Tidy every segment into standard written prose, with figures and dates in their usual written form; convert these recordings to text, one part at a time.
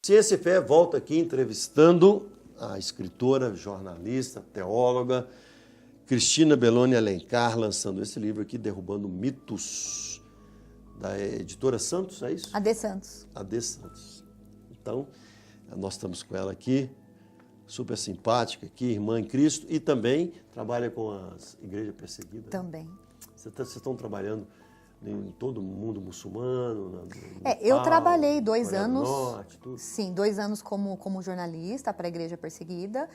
Ciência e Fé volta aqui entrevistando a escritora, jornalista, teóloga, Cristina Belloni Alencar, lançando esse livro aqui, Derrubando Mitos, da editora Santos, é isso? AD Santos. AD Santos. Então, nós estamos com ela aqui, super simpática aqui, irmã em Cristo, e também trabalha com as igrejas perseguidas. Também. Vocês estão trabalhando em todo o mundo muçulmano? Eu trabalhei 2 anos, Norte, tudo. sim, 2 anos como jornalista para a igreja perseguida.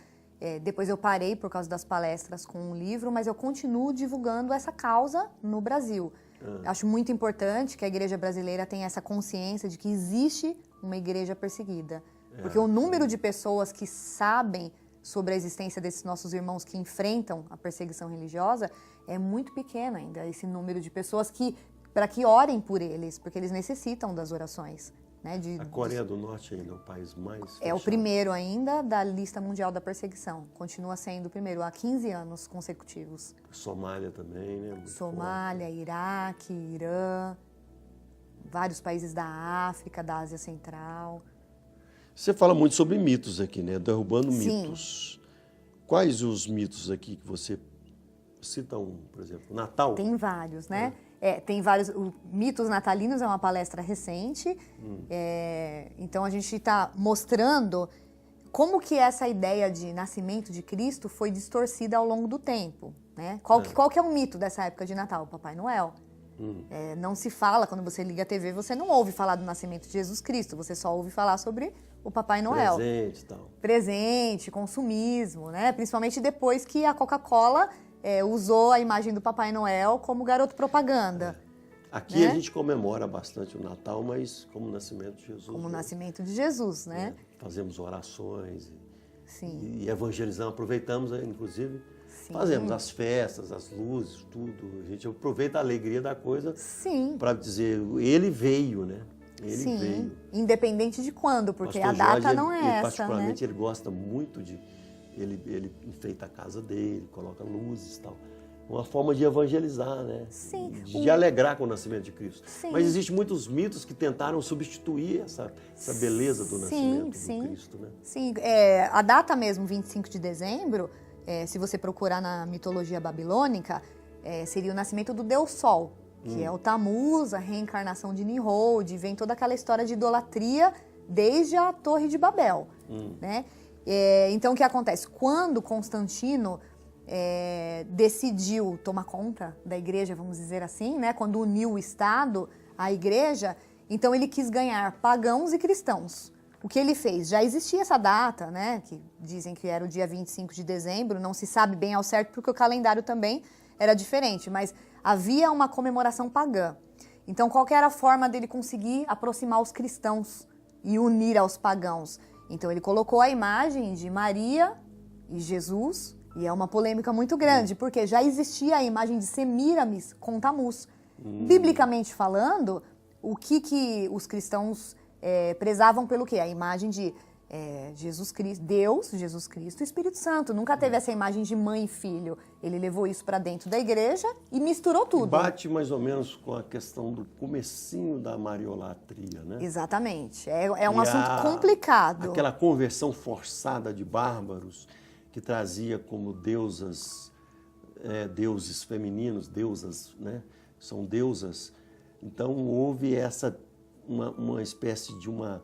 Depois eu parei por causa das palestras com o livro, mas eu continuo divulgando essa causa no Brasil. Acho muito importante que a igreja brasileira tenha essa consciência de que existe uma igreja perseguida. Porque o número de pessoas que sabem sobre a existência desses nossos irmãos que enfrentam a perseguição religiosa é muito pequeno ainda. Esse número de pessoas para que orem por eles, porque eles necessitam das orações. Né, a Coreia do Norte ainda é o país mais fechado. É o primeiro ainda da lista mundial da perseguição. Continua sendo o primeiro há 15 anos consecutivos. Somália também, né? Muito Somália, forte. Iraque, Irã, vários países da África, da Ásia Central. Você fala muito sobre mitos aqui, né? Derrubando Sim. mitos. Quais os mitos aqui que você cita por exemplo? Natal? Tem vários, né? Tem vários. O Mitos Natalinos é uma palestra recente. Então a gente está mostrando como que essa ideia de nascimento de Cristo foi distorcida ao longo do tempo. Né? Qual que é o mito dessa época de Natal? O Papai Noel. Não se fala, quando você liga a TV, você não ouve falar do nascimento de Jesus Cristo, você só ouve falar sobre o Papai Noel. Presente e tal. Presente, consumismo, né? Principalmente depois que a Coca-Cola usou a imagem do Papai Noel como garoto propaganda. Aqui né? A gente comemora bastante o Natal, mas como o nascimento de Jesus. Como o nascimento de Jesus, né? Fazemos orações Sim. e evangelizamos, aproveitamos, inclusive, Sim. fazemos as festas, as luzes, tudo. A gente aproveita a alegria da coisa para dizer, ele veio, né? Ele veio. Independente de quando, porque Pastor a data Jorge, não é ele, essa, particularmente, né? ele gosta muito de... Ele enfeita a casa dele, coloca luzes e tal. Uma forma de evangelizar, né? Sim. De alegrar com o nascimento de Cristo. Sim. Mas existem muitos mitos que tentaram substituir essa beleza do nascimento do Cristo, né? Sim, a data mesmo, 25 de dezembro, se você procurar na mitologia babilônica, seria o nascimento do Deus Sol, que é o Tammuz, a reencarnação de Nimrod, vem toda aquela história de idolatria desde a Torre de Babel, né? Então, o que acontece? Quando Constantino decidiu tomar conta da igreja, vamos dizer assim, né? Quando uniu o Estado à igreja, então ele quis ganhar pagãos e cristãos. O que ele fez? Já existia essa data, né? Que dizem que era o dia 25 de dezembro, não se sabe bem ao certo porque o calendário também era diferente, mas havia uma comemoração pagã. Então, qual que era a forma dele conseguir aproximar os cristãos e unir aos pagãos? Então, ele colocou a imagem de Maria e Jesus, e é uma polêmica muito grande, porque já existia a imagem de Semíramis com Tammuz. Biblicamente falando, o que os cristãos prezavam pelo quê? A imagem de Jesus Cristo, Deus, Jesus Cristo e Espírito Santo. Nunca teve essa imagem de mãe e filho. Ele levou isso para dentro da igreja e misturou tudo. Bate mais ou menos com a questão do comecinho da mariolatria, né? Exatamente. É um assunto complicado. Aquela conversão forçada de bárbaros que trazia como deusas, deuses femininos, deusas, né? São deusas. Então houve uma espécie de uma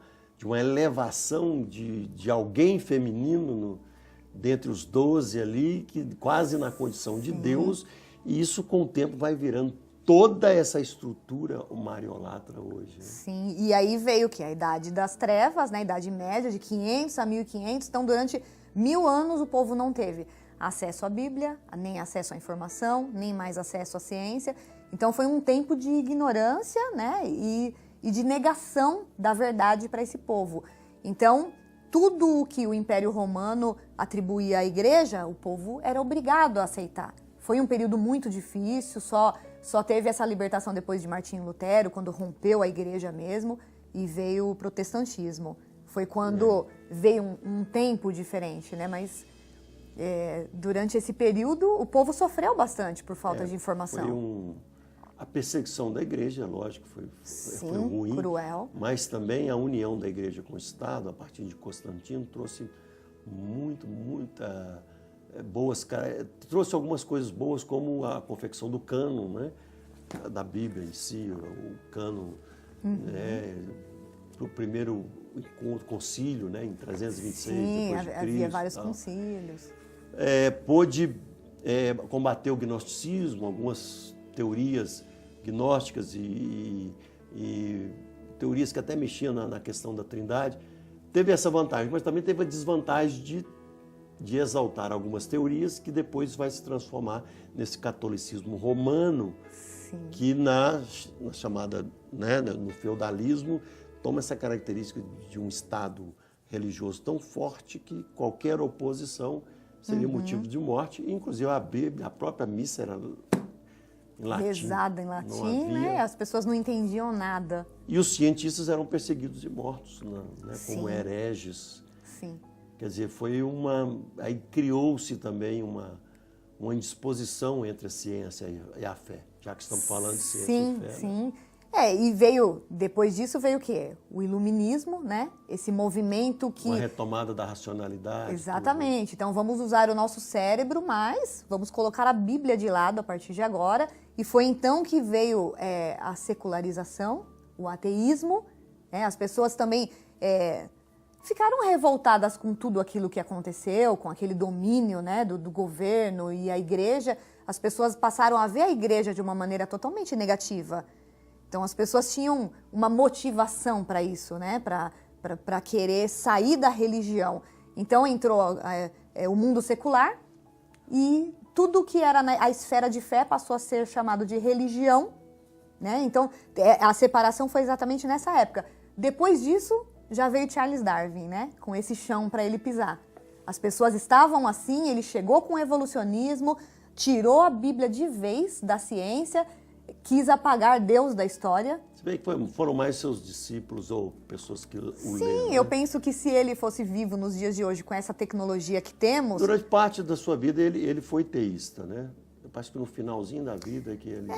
elevação de alguém feminino dentre os 12 ali, que quase na condição de Deus, e isso com o tempo vai virando toda essa estrutura mariolatra hoje. Né? Sim, e aí veio o quê? A Idade das Trevas, né? A Idade Média, de 500 a 1500, então durante 1000 anos o povo não teve acesso à Bíblia, nem acesso à informação, nem mais acesso à ciência, então foi um tempo de ignorância, né? E de negação da verdade para esse povo. Então, tudo o que o Império Romano atribuía à igreja, o povo era obrigado a aceitar. Foi um período muito difícil, só teve essa libertação depois de Martinho Lutero, quando rompeu a igreja mesmo, e veio o protestantismo. Foi quando veio um tempo diferente, né? Mas durante esse período, o povo sofreu bastante por falta de informação. A perseguição da igreja, lógico, foi ruim, cruel. Mas também a união da igreja com o Estado, a partir de Constantino, trouxe trouxe algumas coisas boas, como a confecção do cânon, né, da Bíblia em si, o cânon, o primeiro concílio, né, em 326 depois de Cristo. Havia vários concílios. Pôde combater o gnosticismo, algumas teorias gnósticas e teorias que até mexiam na questão da Trindade. Teve essa vantagem, mas também teve a desvantagem de exaltar algumas teorias que depois vai se transformar nesse catolicismo romano, que na chamada, né, no feudalismo, toma essa característica de um Estado religioso tão forte que qualquer oposição seria motivo de morte. Inclusive a Bíblia, a própria missa era em latim. Rezada em latim, né? As pessoas não entendiam nada. E os cientistas eram perseguidos e mortos, né? Como hereges. Sim. Quer dizer, aí criou-se também uma indisposição entre a ciência e a fé, já que estamos falando de ciência e fé. Sim. E depois disso veio o quê? O iluminismo, né? Esse movimento que... Uma retomada da racionalidade. Exatamente. Então vamos usar o nosso cérebro, mas vamos colocar a Bíblia de lado a partir de agora. E foi então que veio a secularização, o ateísmo. As pessoas também ficaram revoltadas com tudo aquilo que aconteceu, com aquele domínio, né, do governo e a igreja. As pessoas passaram a ver a igreja de uma maneira totalmente negativa. Então, as pessoas tinham uma motivação para isso, né? Para querer sair da religião. Então, entrou o mundo secular e tudo que era a esfera de fé passou a ser chamado de religião, né? Então, a separação foi exatamente nessa época. Depois disso, já veio Charles Darwin, né? Com esse chão para ele pisar. As pessoas estavam assim, ele chegou com o evolucionismo, tirou a Bíblia de vez da ciência, quis apagar Deus da história. Se bem que foram mais seus discípulos ou pessoas que o leram. Sim, eu penso que se ele fosse vivo nos dias de hoje com essa tecnologia que temos... Durante parte da sua vida ele foi teísta, né? Eu acho que no finalzinho da vida que ele...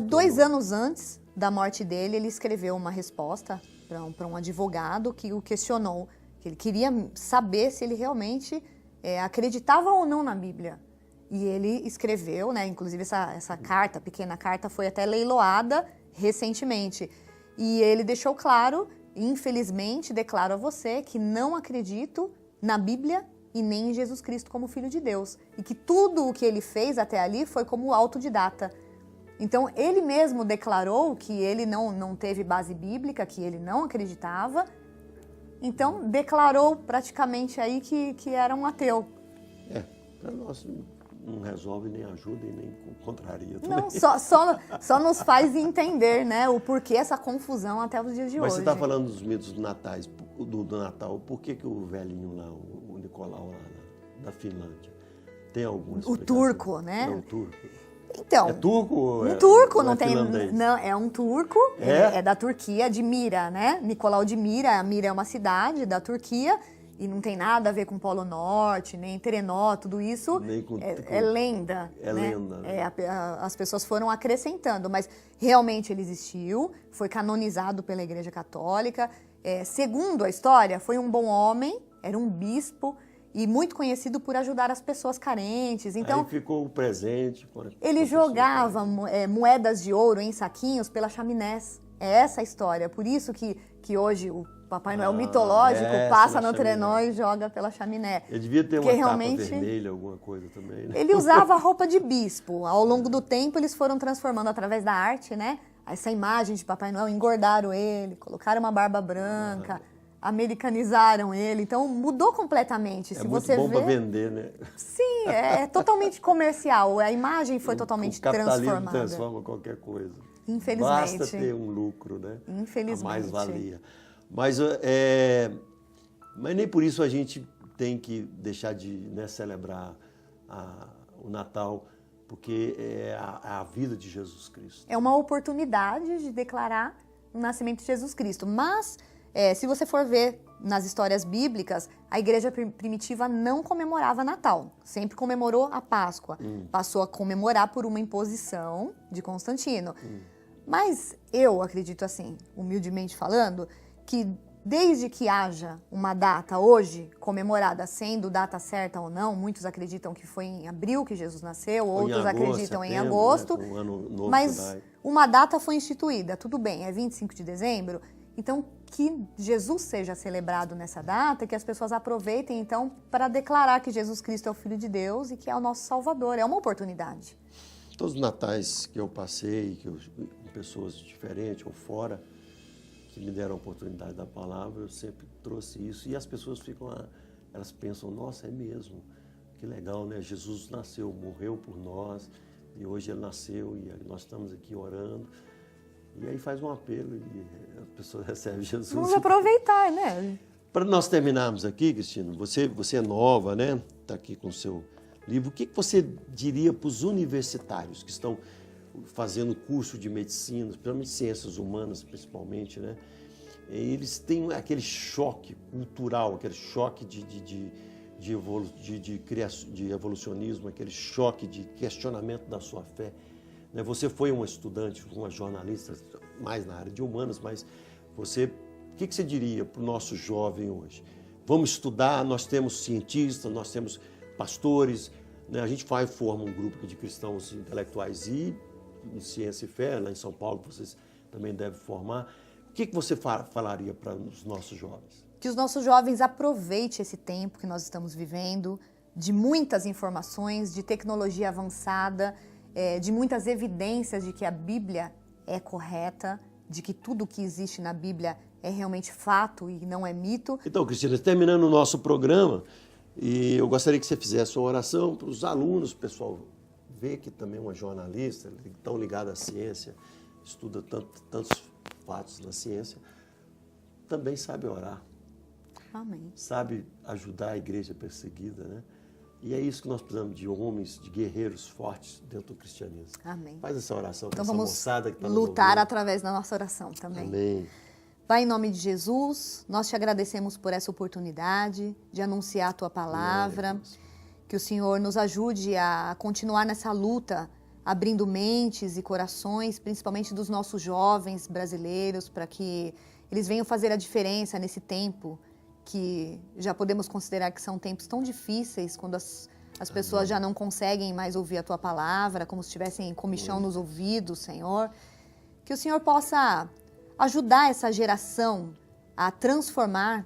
2 anos antes da morte dele, ele escreveu uma resposta para um advogado que o questionou, que ele queria saber se ele realmente acreditava ou não na Bíblia. E ele escreveu, né? Inclusive essa carta, pequena carta, foi até leiloada recentemente. E ele deixou claro, infelizmente, declaro a você que não acredito na Bíblia e nem em Jesus Cristo como Filho de Deus. E que tudo o que ele fez até ali foi como autodidata. Então, ele mesmo declarou que ele não teve base bíblica, que ele não acreditava. Então, declarou praticamente aí que era um ateu. Para nós... não resolve, nem ajuda e nem contraria também. Não, só nos faz entender, né, o porquê essa confusão até os dias de hoje. Mas você está falando dos mitos do Natal. Por que o velhinho lá, o Nicolau lá da Finlândia, tem alguma explicação? O turco, né? Não, o turco. Então, é turco ou um turco, não tem... finlandês? Não, é um turco, é da Turquia, de Mira, né? Nicolau de Mira. Mira é uma cidade da Turquia. E não tem nada a ver com Polo Norte, nem Terenó, tudo isso é lenda. É né? lenda. As pessoas foram acrescentando, mas realmente ele existiu, foi canonizado pela Igreja Católica. Segundo a história, foi um bom homem, era um bispo e muito conhecido por ajudar as pessoas carentes. Então, aí ficou o presente. Ele jogava moedas de ouro em saquinhos pela chaminés. É essa a história. Por isso que hoje o Papai Noel mitológico passa no trenó e joga pela chaminé. Ele devia ter uma capa vermelha, alguma coisa também, né? Ele usava roupa de bispo. Ao longo do tempo, eles foram transformando através da arte, né? Essa imagem de Papai Noel, engordaram ele, colocaram uma barba branca, americanizaram ele. Então, mudou completamente. Se muito você bom vê... para vender, né? Sim, é totalmente comercial. A imagem foi totalmente transformada. O capitalismo transforma qualquer coisa. Infelizmente. Basta ter um lucro, né? Infelizmente. A mais-valia. Mas nem por isso a gente tem que deixar de celebrar o Natal, porque é a vida de Jesus Cristo. É uma oportunidade de declarar o nascimento de Jesus Cristo. Mas, se você for ver nas histórias bíblicas, a igreja primitiva não comemorava Natal, sempre comemorou a Páscoa. Passou a comemorar por uma imposição de Constantino. Mas eu acredito assim, humildemente falando, que desde que haja uma data hoje comemorada, sendo data certa ou não, muitos acreditam que foi em abril que Jesus nasceu, outros acreditam em agosto, né, um ano novo mas judaico. uma data foi instituída, tudo bem, é 25 de dezembro, então que Jesus seja celebrado nessa data, que as pessoas aproveitem então para declarar que Jesus Cristo é o Filho de Deus e que é o nosso Salvador, é uma oportunidade. Todos os natais que eu passei, com pessoas diferentes ou fora, que me deram a oportunidade da palavra, eu sempre trouxe isso. E as pessoas ficam lá, elas pensam, nossa, é mesmo, que legal, né? Jesus nasceu, morreu por nós, e hoje ele nasceu, e nós estamos aqui orando. E aí faz um apelo e as pessoas recebem Jesus. Vamos aproveitar, né? Para nós terminarmos aqui, Cristina, você é nova, né? Está aqui com o seu livro. O que você diria para os universitários que estão fazendo curso de medicina, principalmente ciências humanas, principalmente, né? Eles têm aquele choque cultural, aquele choque de evolucionismo, aquele choque de questionamento da sua fé. Você foi uma estudante, uma jornalista, mais na área de humanas, mas o que você diria para o nosso jovem hoje? Vamos estudar, nós temos cientistas, nós temos pastores, né? A gente forma um grupo de cristãos intelectuais e em Ciência e Fé, lá em São Paulo, vocês também devem formar. O que você falaria para os nossos jovens? Que os nossos jovens aproveitem esse tempo que nós estamos vivendo, de muitas informações, de tecnologia avançada, de muitas evidências de que a Bíblia é correta, de que tudo que existe na Bíblia é realmente fato e não é mito. Então, Cristina, terminando o nosso programa, e eu gostaria que você fizesse uma oração para os alunos, o pessoal ver que também é uma jornalista, tão ligada à ciência, estuda tantos fatos na ciência, também sabe orar. Amém. Sabe ajudar a igreja perseguida, né? E é isso que nós precisamos, de homens, de guerreiros fortes dentro do cristianismo. Amém. Faz essa oração Então essa vamos moçada que está nos lutar ouvindo. através da nossa oração também. Amém. Pai, em nome de Jesus, nós te agradecemos por essa oportunidade de anunciar a tua palavra, que o Senhor nos ajude a continuar nessa luta, abrindo mentes e corações, principalmente dos nossos jovens brasileiros, para que eles venham fazer a diferença nesse tempo que já podemos considerar que são tempos tão difíceis, quando as pessoas já não conseguem mais ouvir a tua palavra, como se tivessem comichão nos ouvidos, Senhor. Que o Senhor possa ajudar essa geração a transformar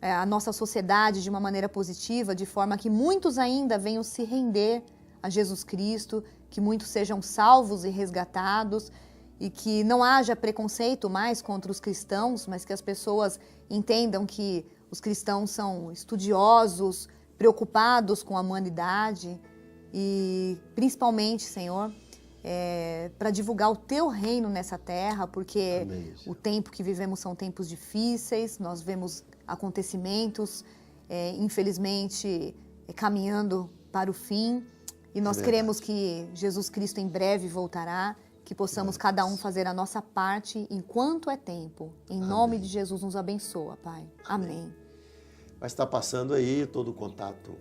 a nossa sociedade de uma maneira positiva, de forma que muitos ainda venham se render a Jesus Cristo, que muitos sejam salvos e resgatados, e que não haja preconceito mais contra os cristãos, mas que as pessoas entendam que os cristãos são estudiosos, preocupados com a humanidade e, principalmente, Senhor, para divulgar o Teu reino nessa terra, porque Amém. O tempo que vivemos são tempos difíceis, nós vemos acontecimentos, infelizmente, caminhando para o fim, e nós queremos que Jesus Cristo em breve voltará, que possamos cada um fazer a nossa parte enquanto é tempo. Em nome de Jesus, nos abençoa, Pai. Amém. Vai estar passando aí todo o contato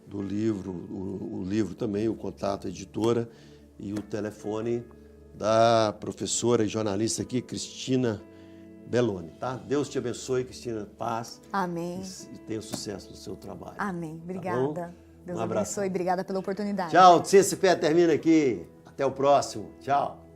do livro, o livro também, o contato, a editora e o telefone da professora e jornalista aqui, Cristina Belloni, tá? Deus te abençoe, Cristina, paz. Amém. E tenha sucesso no seu trabalho. Amém. Obrigada. Tá Deus um abraço. abençoe. Obrigada pela oportunidade. Tchau, Ciência e Fé termina aqui. Até o próximo. Tchau.